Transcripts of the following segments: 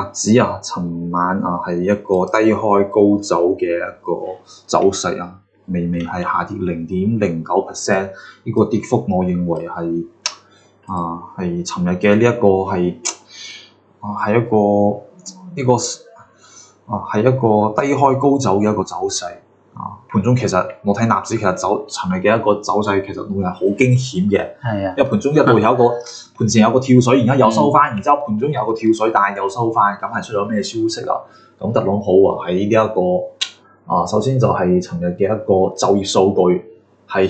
納指啊，尋晚啊係一個低開高走嘅一個走勢啊，微微係下跌0.09%，呢個跌幅我認為係係尋日嘅呢一個係係一個低開高走嘅一個走勢啊。盤中其實我睇納指其實尋日嘅一個走勢其實會係好驚險嘅，係啊，因為盤中一度有一個盤前有個跳水，而家又收翻，然之後盤中有個跳水，但係又收翻，咁係出咗咩消息啊？咁特朗普啊喺呢一個首先就係尋日嘅一個就業數據係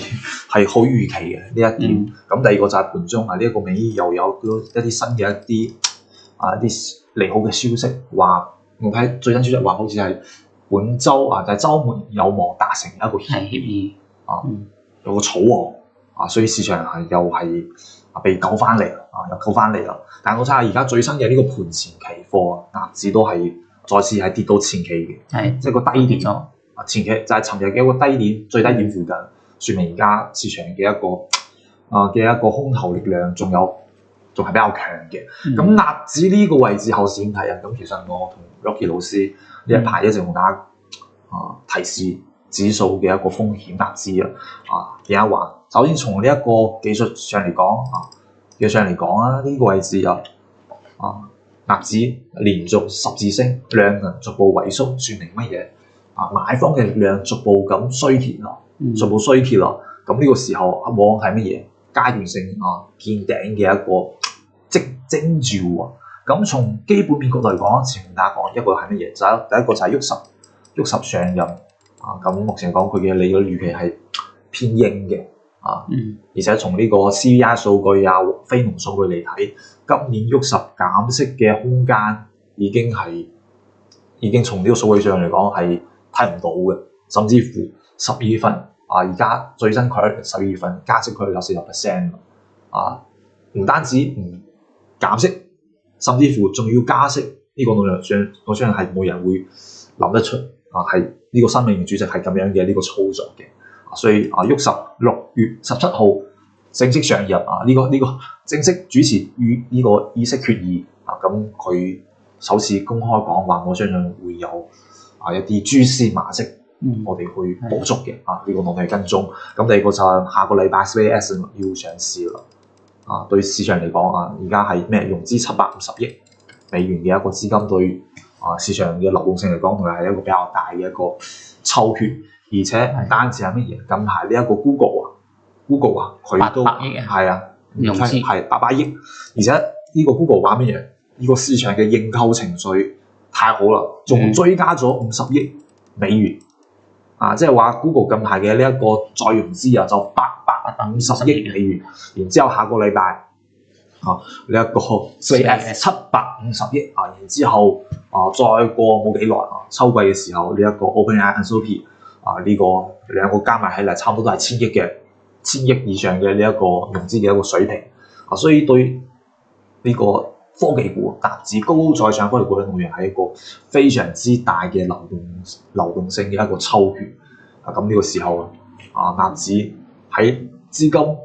好預期嘅呢一點。咁第二個就係盤中呢一個美又有一啲新嘅一啲利好嘅消息，話我睇最新消息話好似係本週就係週末有望達成一個協議有個草案所以市場又係被救翻嚟又救翻嚟啦。但係我睇下而家最新嘅呢個盤前期貨納指都係再次係跌到前期嘅，即係個低點咗。前期就係尋日嘅一個低點最低點附近，説明而家市場嘅一個空頭力量仲係比較強嘅。咁納指呢個位置後市點睇啊？咁其實我同 Rocky 老師呢一排一直同大家提示指數嘅一個風險納指點解話？首先從呢一個技術上嚟講呢個位置納指連續10字升，量能逐步萎縮，説明乜嘢？買方嘅力量逐步咁衰竭啦，咁呢個時候往往係乜嘢？階段性見頂嘅一個徵兆。咁從基本面角度嚟講，前面大家講一個係乜嘢？第一個就係喐十上任咁目前講佢嘅利率預期係偏鷹嘅而且從呢個 CPI 數據非農數據嚟睇，今年喐十減息嘅空間已經從呢個數據上嚟講係睇唔到嘅，甚至乎12月份而家最新概率12月份加息概率有 40% 唔單止唔減息，甚至乎仲要加息，呢個我相信係冇人會諗得出係呢個新美聯主席係咁樣嘅呢個操作嘅。所以喐6月17號正式上任呢個正式主持呢個議息決議咁佢首次公開講話，我相信會有一啲蛛絲馬跡，我哋去捕捉嘅呢個我哋跟蹤。咁第二個就係下個禮拜 SpaceX 要上市啦對市場嚟講而家係咩融資750億美元嘅一個資金，對市場嘅流動性嚟講，佢係一個比較大嘅一個抽血。而且唔單止係乜嘢，近排呢一個 Google 佢都融資係800億，而且呢個 Google 話乜嘢？呢個市場嘅認購情緒太好啦，仲追加咗50億美元即係話 Google 近排嘅呢一個再融資就850億美元，然之後下個禮拜呢一個 SpaceX 750億然之後再過冇幾耐秋季嘅時候呢一個 OpenAI Anthropic呢個兩個加埋起嚟差唔多都係千億以上嘅呢一個融資嘅一個水平所以對呢個科技股納指高再上科技股咧，會係一個非常之大嘅流動性嘅一個抽血咁呢個時候納指喺資金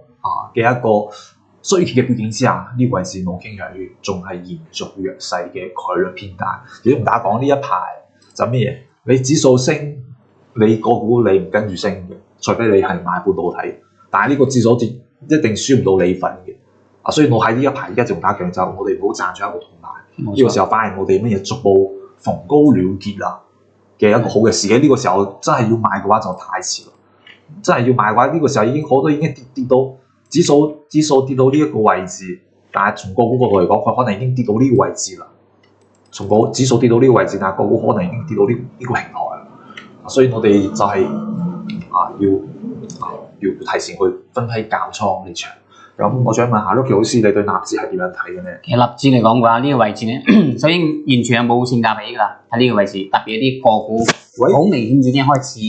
嘅一個衰竭嘅背景之下，呢個位置我傾向於仲係延續弱勢嘅概率偏大。亦都同大家講呢一排就咩嘢？你指數升，你個股你唔跟住升嘅，除非你係買半導體，但係呢個指數跌一定輸唔到你份嘅所以我喺呢一排而家仲打強就我哋唔好賺咗一個銅板。呢個時候反而我哋乜嘢逐步逢高了結嘅一個好嘅時機。呢個時候真係要買嘅話就太遲啦，真係要買嘅話呢個時候好多已經跌到指數跌到呢一個位置，但係從個股角度嚟講，佢可能已經跌到呢個位置啦。從個指數跌到呢個位置，但係個股可能已經跌到呢個平台啦。所以我哋就係要提前去分批減倉呢場。咁我想問下 Rocky 老師，你對納指係點樣睇嘅呢？其實納指嚟講嘅話，呢個位置咧，首先完全係冇性價比㗎啦。喺呢個位置，特別啲個股好明顯已經開始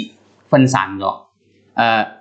分散咗。